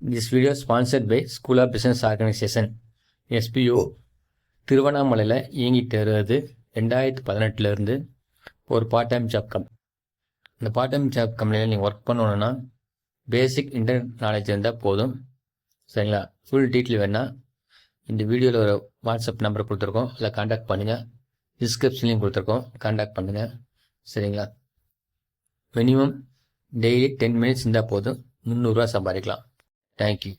This video is sponsored by School of Business Organization SPO திருவண்ணாமலையில் இயங்கிட்டு வருது 2018 ஒரு பார்ட் டைம் ஜாப் இந்த பார்ட் டைம் ஜாப் கம்பெனியில் நீங்கள் ஒர்க் பண்ணணுன்னா பேசிக் இன்டர்நெட் நாலேஜ் இருந்தால் போதும். சரிங்களா? ஃபுல் டீட்டெயில் வேணால் இந்த வீடியோவில் ஒரு வாட்ஸ்அப் நம்பர் கொடுத்துருக்கோம், அதில் கான்டாக்ட் பண்ணுங்கள். டிஸ்கிரிப்ஷன்லையும் கொடுத்துருக்கோம், கான்டாக்ட் பண்ணுங்கள். சரிங்களா? மினிமம் டெய்லி 10 மினிட்ஸ் இருந்தால் போதும், 300 ரூபா சம்பாதிக்கலாம். தேங்க்யூ.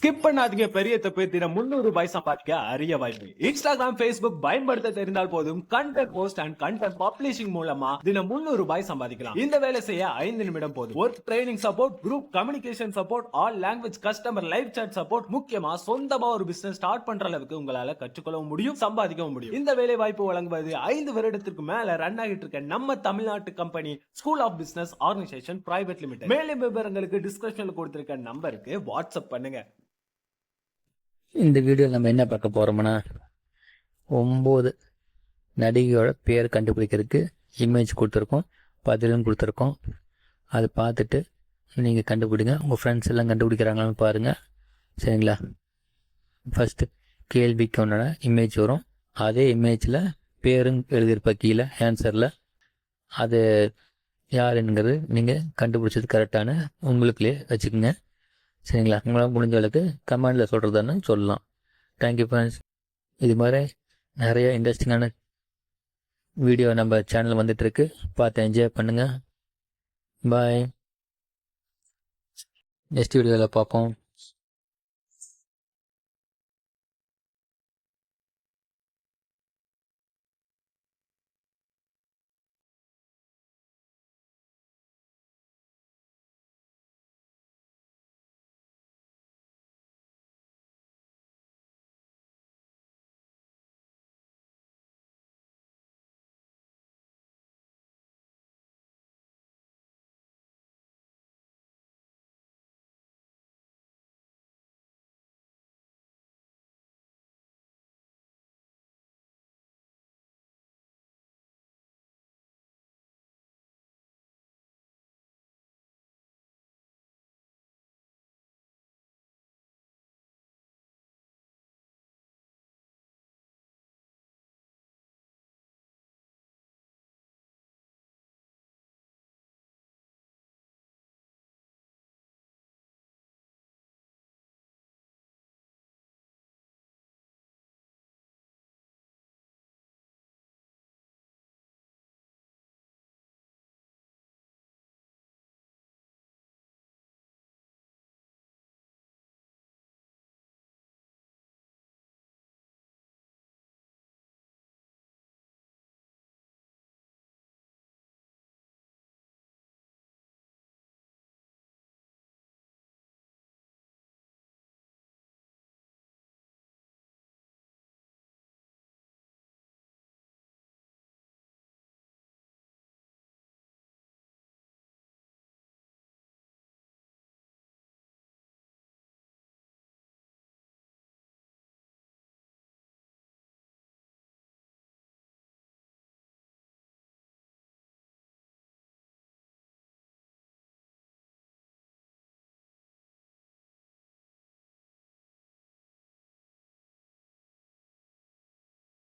ஸ்கிப் பண்ணாதீங்க, பெரிய தப்பு. தினம் 300 ரூபாய் சம்பாதிக்க அரிய வாய்ப்பு. இன்ஸ்டாகிராம், Facebook பயன்படுத்த தெரிந்தால் போதும். Content post and content publishing மூலமா தினம் 300 ரூபாய் சம்பாதிக்கலாம். இந்த வேலை செய்ய 5 நிமிடம் போதும். Work training support, group communication support, all language customer live chat support, முக்கியமா சொந்தமா ஒரு பிசினஸ் ஸ்டார்ட் பண்ற அளவுக்கு உங்களால கற்றுக்கொள்ளவும் முடியும், சம்பாதிக்கவும் முடியும். இந்த வேலை வாய்ப்பு வழங்குவது 5 வருடத்திற்கு மேல ரன் ஆகிட்டு இருக்க நம்ம தமிழ்நாட்டு company school of business organisation private limited. மேலும் விவரங்களுக்கு டிஸ்கிரிப்ஷன்ல கொடுத்திருக்க நம்பருக்கு வாட்ஸ்அப் பண்ணுங்க. இந்த வீடியோவில் நம்ம என்ன பார்க்க போகிறோம்னா 9 நடிகையோட பேர் கண்டுபிடிக்கிறதுக்கு இமேஜ் கொடுத்துருக்கோம், பதிலும் கொடுத்துருக்கோம். அதை பார்த்துட்டு நீங்கள் கண்டுபிடிங்க. உங்கள் ஃப்ரெண்ட்ஸ் எல்லாம் கண்டுபிடிக்கிறாங்கன்னு பாருங்கள். சரிங்களா? ஃபஸ்ட்டு கேள்விக்கு ஒன்றான இமேஜ் வரும். அதே இமேஜில் பேரும் எழுதியிருப்ப கீழே ஆன்சரில். அது யாருங்கிறது நீங்கள் கண்டுபிடிச்சது கரெக்டான உங்களுக்குள்ளே வச்சுக்கோங்க. சரிங்களா? உங்களால் முடிஞ்ச அளவுக்கு கமெண்டில் சொல்கிறதானு சொல்லலாம். Thank you friends. இது மாதிரி நிறைய இன்ட்ரெஸ்டிங்கான வீடியோ நம்ம சேனல் வந்துட்டுருக்கு, பார்த்து என்ஜாய் பண்ணுங்கள். பாய். நெக்ஸ்ட் வீடியோவில் பார்ப்போம்.